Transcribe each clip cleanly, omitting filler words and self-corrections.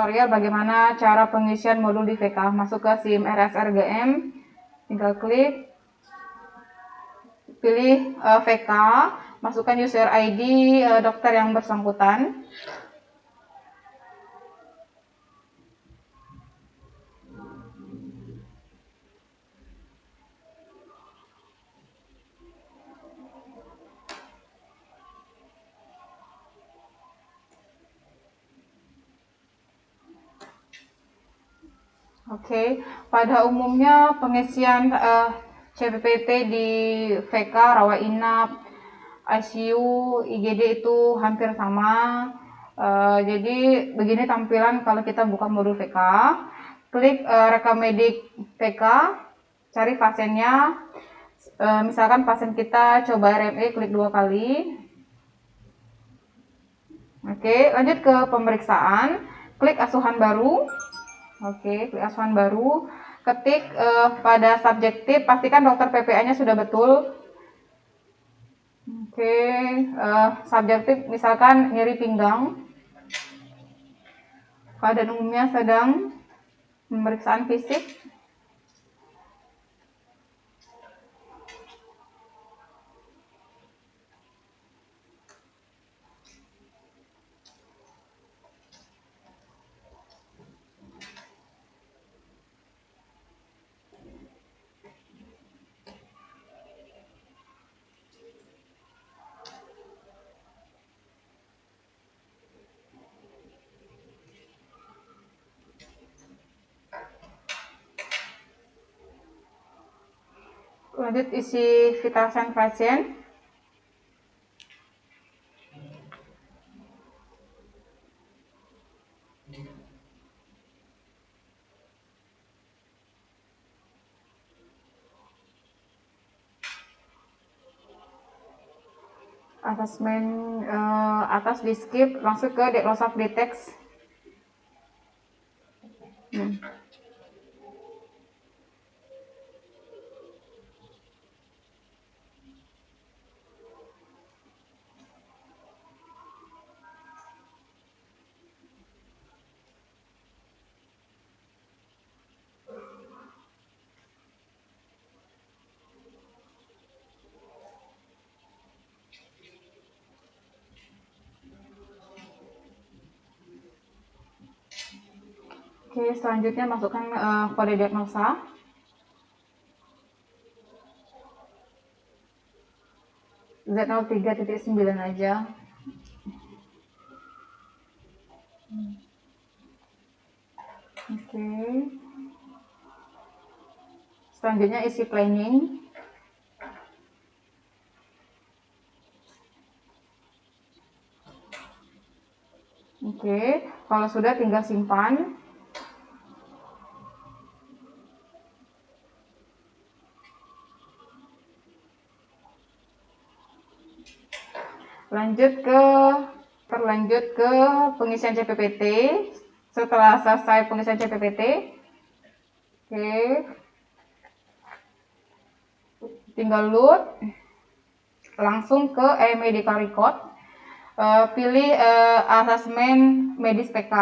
tutorial bagaimana cara pengisian modul di VK. Masuk ke SIM RSRGM, tinggal klik, pilih VK, masukkan user ID dokter yang bersangkutan. Oke, pada umumnya pengisian CPPT di VK, rawat inap, ICU, IGD itu hampir sama. Jadi begini tampilan kalau kita buka modul VK. Klik rekam medik VK, cari pasiennya. Misalkan pasien kita coba RME, klik 2 kali. Oke, lanjut ke pemeriksaan. Klik asuhan baru. Oke, klik asuhan baru. Ketik pada subjektif, pastikan dokter PPA-nya sudah betul. Oke, subjektif misalkan nyeri pinggang. Keadaan umumnya sedang, pemeriksaan fisik. Lanjut isi vital sign pasien. Asesmen atas di skip, langsung ke loss of detect. Oke, selanjutnya masukkan kode diagnosa. Z03.9 aja. Oke. Selanjutnya isi planning. Oke, kalau sudah tinggal simpan. Lanjut ke pengisian CPPT. Setelah selesai pengisian CPPT, oke, tinggal load, langsung ke medical record. Pilih asesmen medis PK.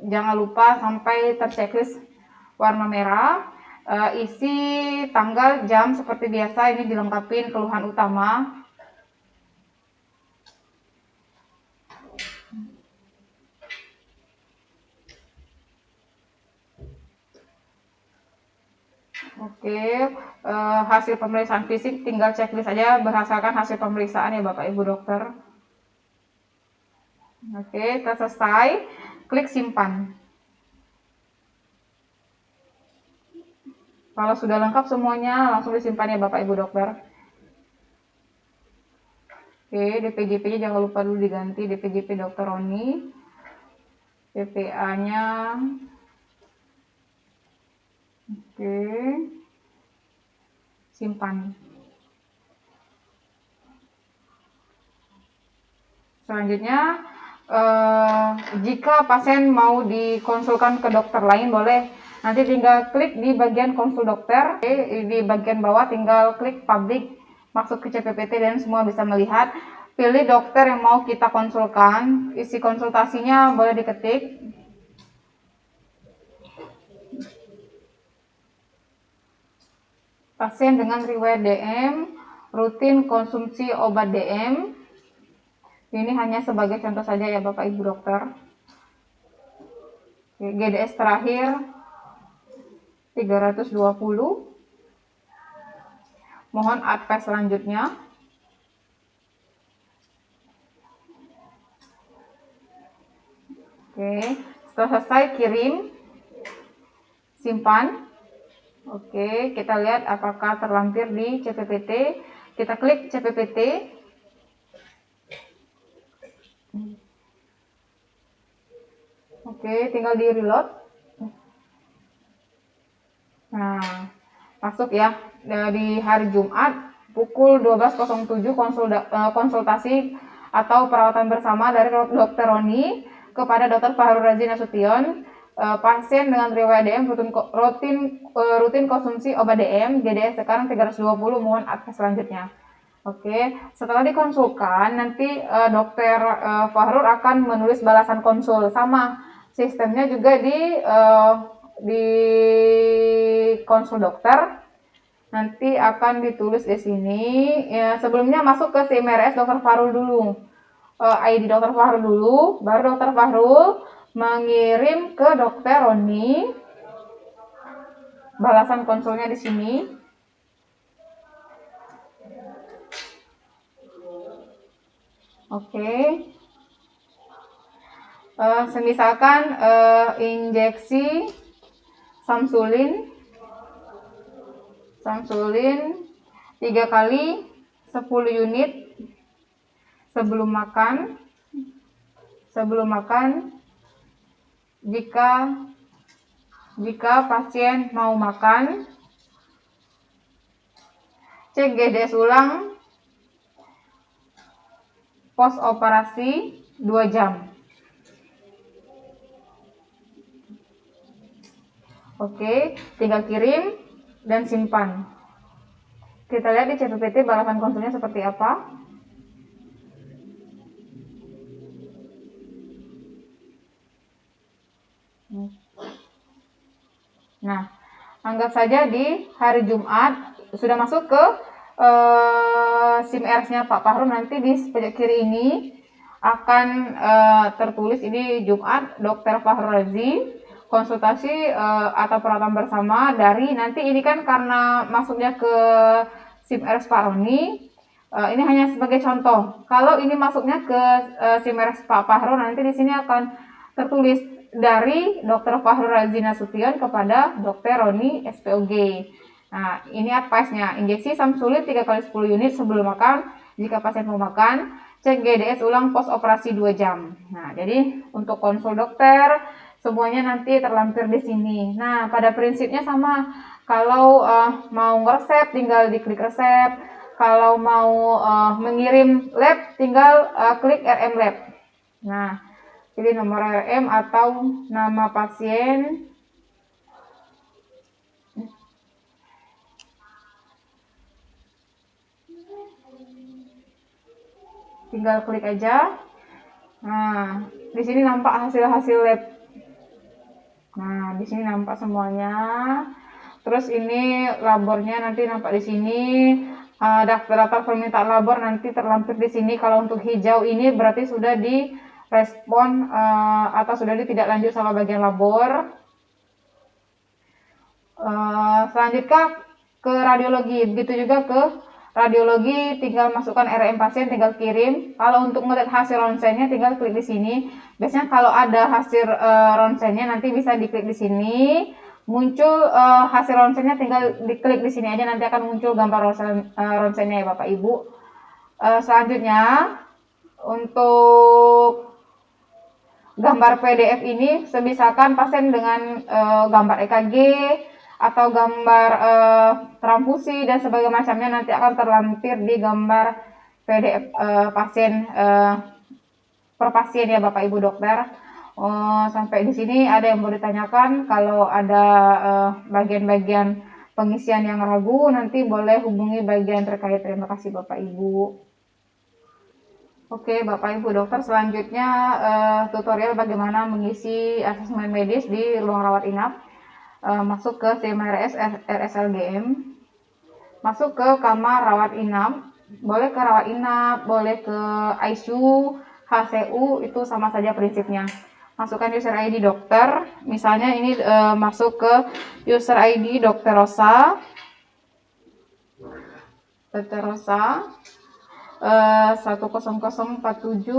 Jangan lupa sampai terchecklist warna merah. Isi tanggal, jam seperti biasa, ini dilengkapin keluhan utama. Oke, hasil pemeriksaan fisik tinggal checklist aja berdasarkan hasil pemeriksaan ya Bapak Ibu dokter. Oke, selesai, klik simpan. Kalau sudah lengkap semuanya, langsung disimpan ya Bapak Ibu dokter. Oke, DPJP-nya jangan lupa dulu diganti, DPJP Dr. Roni. PPA-nya. Oke. Simpan. Selanjutnya, jika pasien mau dikonsulkan ke dokter lain boleh. Nanti tinggal klik di bagian konsul dokter. Oke, di bagian bawah tinggal klik publik, masuk ke CPPT dan semua bisa melihat. Pilih dokter yang mau kita konsulkan, isi konsultasinya boleh diketik. Pasien dengan riwayat DM, rutin konsumsi obat DM. Ini hanya sebagai contoh saja ya Bapak Ibu dokter. GDS terakhir 320. Mohon advice selanjutnya. Oke, setelah selesai kirim, simpan. Oke, kita lihat apakah terlampir di CPPT. Kita klik CPPT. Oke, tinggal di reload. Nah, masuk ya di hari Jumat pukul 12.07 konsultasi atau perawatan bersama dari Dr. Roni kepada Dr. Fahrul Razi Nasution, pasien dengan riwayat DM rutin konsumsi obat DM, GDS sekarang 320, mohon advice selanjutnya. Oke, setelah dikonsulkan nanti Dr. Fahrul akan menulis balasan konsul. Sama sistemnya juga di konsul dokter. Nanti akan ditulis di sini. Ya, sebelumnya masuk ke SIM-RS Dr. Fahrul dulu. ID Dr. Fahrul dulu, baru Dr. Fahrul mengirim ke Dr. Roni balasan konsulnya di sini. Oke. Misalkan injeksi Samsulin 3 kali 10 unit sebelum makan jika pasien mau makan. Cek GDS ulang pos operasi 2 jam. Oke, tinggal kirim dan simpan. Kita lihat di CPPT balasan konsulnya seperti apa. Nah, anggap saja di hari Jumat sudah masuk ke SIM-RS-nya Pak Fahrul. Nanti di pojok kiri ini akan tertulis ini Jumat Dr. Fahrul Razi konsultasi atau perawatan bersama dari, nanti ini kan karena masuknya ke SIM-RS Pak Roni, ini hanya sebagai contoh. Kalau ini masuknya ke SIM-RS Pak Fahrul, nanti di sini akan tertulis dari Dr. Fahrul Razi Nasution kepada Dr. Roni SPOG. Nah, ini advice-nya, injeksi Samsulin 3 kali 10 unit sebelum makan. Jika pasien mau makan, cek GDS ulang pos operasi 2 jam. Nah, jadi untuk konsul dokter semuanya nanti terlampir di sini. Nah, pada prinsipnya sama. Kalau mau ngeresep tinggal diklik resep. Kalau mau mengirim lab tinggal klik RM lab. Nah, pilih nomor RM atau nama pasien. Tinggal klik aja. Nah, di sini nampak hasil-hasil lab. Nah, di sini nampak semuanya. Terus ini labornya nanti nampak di sini. Daftar permintaan labor nanti terlampir di sini. Kalau untuk hijau ini berarti sudah direspon atau sudah ditindaklanjut sama bagian labor. Selanjutnya ke radiologi, begitu juga ke radiologi, tinggal masukkan RM pasien, tinggal kirim. Kalau untuk melihat hasil ronsennya tinggal klik di sini. Biasanya kalau ada hasil ronsennya nanti bisa diklik di sini. Muncul hasil ronsennya tinggal diklik di sini aja, nanti akan muncul gambar ronsennya ya Bapak Ibu. Selanjutnya untuk gambar PDF ini, semisalkan pasien dengan gambar EKG atau gambar transfusi dan sebagainya macamnya nanti akan terlampir di gambar PDF pasien per pasien ya Bapak Ibu dokter. Sampai di sini ada yang mau ditanyakan? Kalau ada bagian-bagian pengisian yang ragu nanti boleh hubungi bagian terkait. Terima kasih Bapak Ibu. Oke Bapak Ibu dokter, selanjutnya tutorial bagaimana mengisi asesmen medis di ruang rawat inap. Masuk ke SIM-RS RSLGM. masuk ke kamar rawat inap, boleh ke rawat inap, boleh ke ICU, HCU, itu sama saja prinsipnya. Masukkan user ID dokter, misalnya ini masuk ke user ID Dokter Rosa, Dokter Rosa 10047,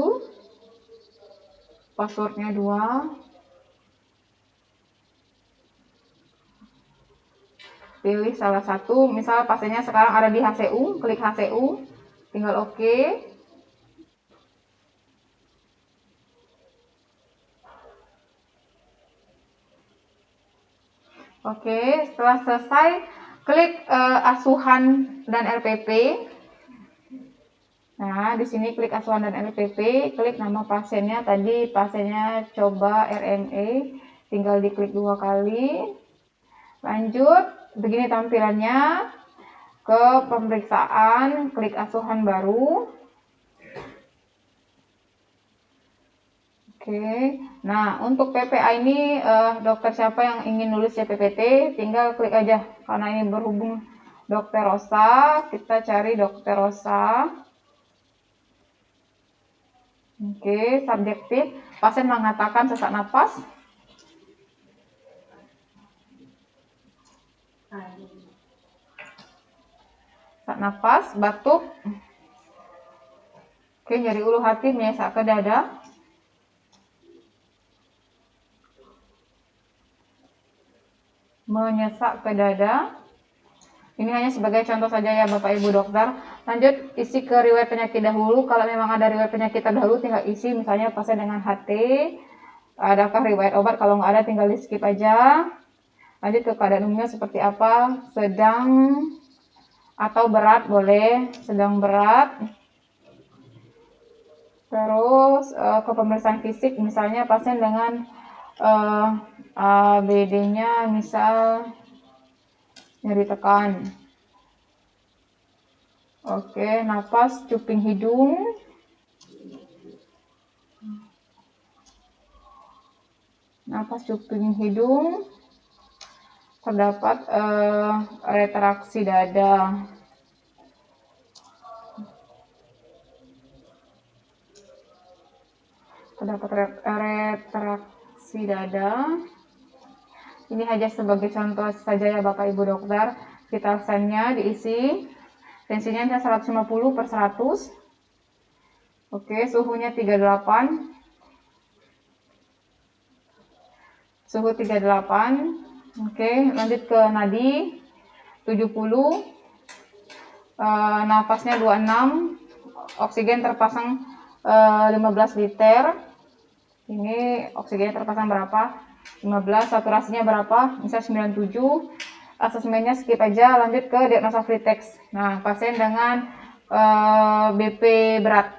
passwordnya 2, pilih salah satu, misal pasiennya sekarang ada di HCU, klik HCU, tinggal OK. Oke, setelah selesai, klik asuhan dan LPP. Nah, di sini klik asuhan dan LPP, klik nama pasiennya, tadi pasiennya coba RME, tinggal diklik 2 kali. Lanjut, begini tampilannya. Ke pemeriksaan, klik asuhan baru. Oke, nah untuk PPA ini dokter siapa yang ingin nulis CPPT, tinggal klik aja. Karena ini berhubung Dokter Rosa, kita cari Dokter Rosa. Oke, subjektif, pasien mengatakan sesak napas. Sesak napas, batuk. Oke, nyeri ulu hati, menyesak ke dada. Menyesak ke dada. Ini hanya sebagai contoh saja ya Bapak Ibu dokter. Lanjut, isi ke riwayat penyakit dahulu. Kalau memang ada riwayat penyakit terdahulu, tinggal isi misalnya pasien dengan HT, adakah riwayat obat, kalau nggak ada tinggal di skip aja. Lanjut ke keadaan umumnya seperti apa, sedang atau berat, boleh sedang berat. Terus ke pemeriksaan fisik, misalnya pasien dengan ABD-nya misal nyeri tekan. Oke, napas cuping hidung. Napas cuping hidung. Terdapat retraksi dada. Terdapat retraksi dada. Ini hanya sebagai contoh saja ya Bapak Ibu dokter. Vital sign-nya diisi. Tensinya 150/100. Oke, suhunya 38. Suhu 38. Oke, lanjut ke nadi 70. Nafasnya 26. Oksigen terpasang 15 liter. Ini oksigennya terpasang berapa? 15. Saturasinya berapa? Misal 97. Asesmennya skip aja, lanjut ke diagnosa free text. Nah, pasien dengan BP berat.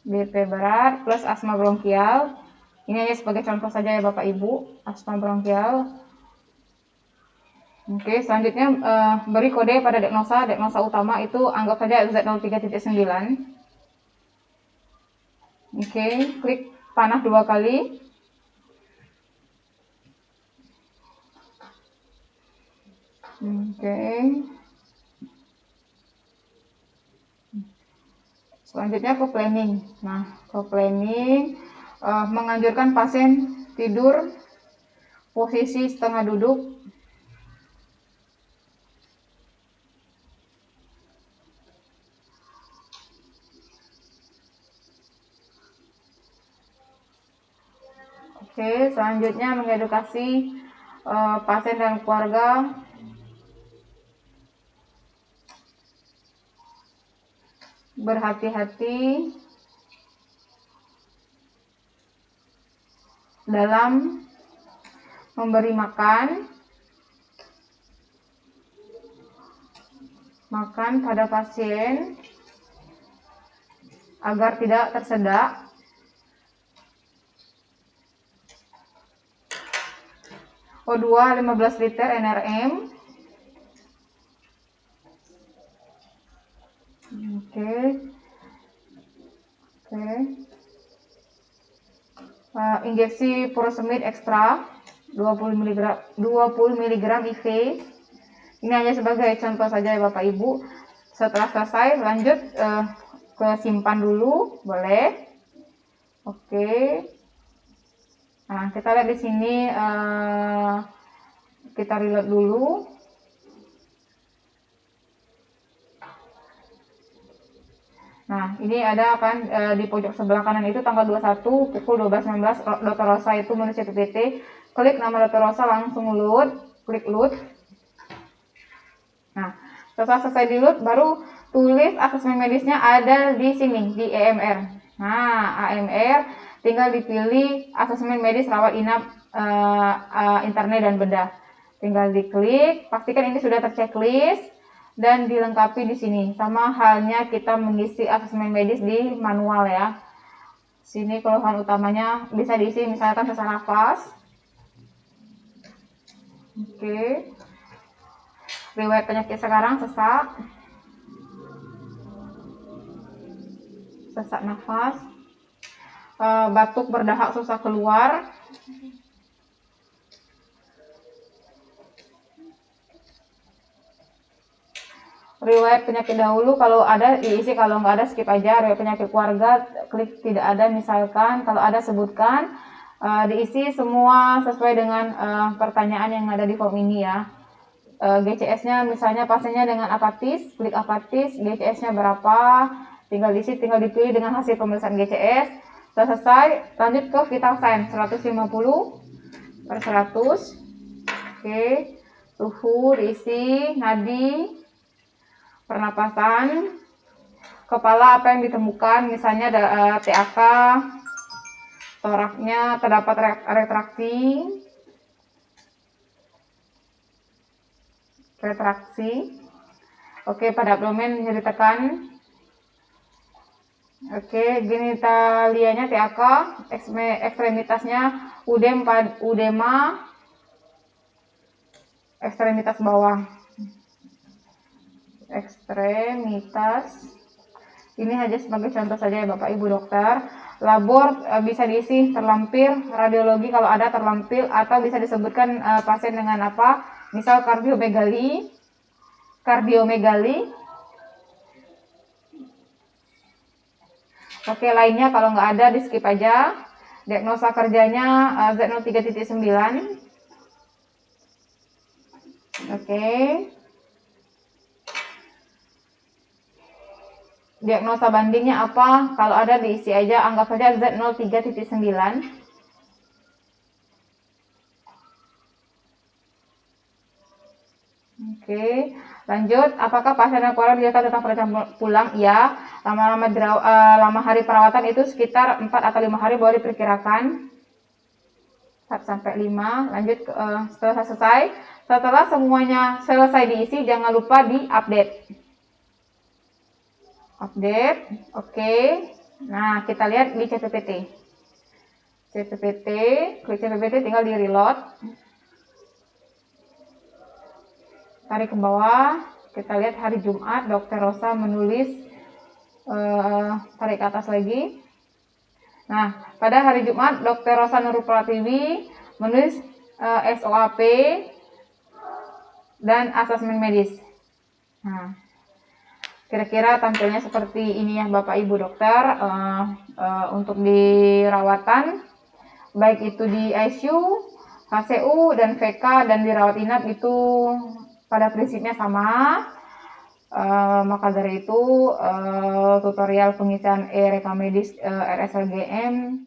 BP berat plus asma bronkial. Ini hanya sebagai contoh saja ya Bapak Ibu, asma bronkial. Oke, selanjutnya beri kode pada diagnosa. Diagnosa utama itu anggap saja Z03.9. Oke, klik panah 2 kali. Oke. Selanjutnya ke planning. Nah, ke planning menganjurkan pasien tidur posisi setengah duduk. Oke, selanjutnya mengedukasi pasien dan keluarga berhati-hati dalam memberi makan pada pasien agar tidak tersedak. O2 15 liter NRM. Oke. Injeksi furosemid ekstra 20 mg IV Ini hanya sebagai contoh saja ya Bapak Ibu. Setelah selesai, lanjut ke simpan dulu, boleh. Oke. Nah, kita lihat di sini, kita reload dulu. Nah, ini ada kan di pojok sebelah kanan itu tanggal 21 pukul 12.19 Dr. Rosa itu menulis CPPT. Klik nama Dr. Rosa, langsung load, klik load. Nah, setelah selesai di load, baru tulis asesmen medisnya ada di sini, di EMR. Nah, AMR tinggal dipilih asesmen medis rawat inap internet dan bedah. Tinggal diklik, pastikan ini sudah terchecklist dan dilengkapi di sini. Sama halnya kita mengisi asesmen medis di manual ya. Sini keluhan utamanya bisa diisi misalkan sesak nafas. Oke. Riwayat penyakit sekarang sesak nafas, batuk berdahak susah keluar, riwayat penyakit dahulu kalau ada diisi, kalau nggak ada skip aja. Riwayat penyakit keluarga klik tidak ada misalkan, kalau ada sebutkan. Diisi semua sesuai dengan pertanyaan yang ada di form ini ya. GCS-nya misalnya pasiennya dengan apatis, klik apatis, GCS-nya berapa, tinggal diisi, tinggal dipilih dengan hasil pemeriksaan GCS. Setelah selesai, lanjut ke vital sign 150/100. Oke, suhu diisi, nadi, pernapasan, kepala apa yang ditemukan, misalnya ada TAK, toraknya terdapat retraksi. Oke, pada abdomen nyeri tekan. Oke, genitalianya TAK, ekstremitasnya udema, ekstremitas bawah. Ekstremitas. Ini hanya sebagai contoh saja ya Bapak Ibu dokter. Labor bisa diisi terlampir, radiologi kalau ada terlampir, atau bisa disebutkan pasien dengan apa, misal kardiomegali. Oke, lainnya kalau nggak ada di skip aja. Diagnosa kerjanya Z03.9. Oke. Diagnosa bandingnya apa? Kalau ada diisi aja, anggap saja Z03.9. Oke, lanjut. Apakah pasien yang keluar dinyatakan tentang perencana pulang? Ya. Lama hari perawatan itu sekitar 4 atau 5 hari boleh diperkirakan. 4 sampai 5. Lanjut setelah selesai. Setelah semuanya selesai diisi, jangan lupa di-update. Oke. Nah, kita lihat di CPPT. Klik CPPT, tinggal di reload. Tarik ke bawah, kita lihat hari Jumat, Dr. Rosa menulis, tarik ke atas lagi. Nah, pada hari Jumat, Dr. Rosa Nurul Pratiwi menulis SOAP dan asesmen medis. Nah, kira-kira tampilnya seperti ini ya Bapak Ibu dokter. Untuk di rawatan, baik itu di ICU, HCU, dan VK, dan di rawat inap itu pada prinsipnya sama. Maka dari itu tutorial pengisian e-rekam medis RSLGM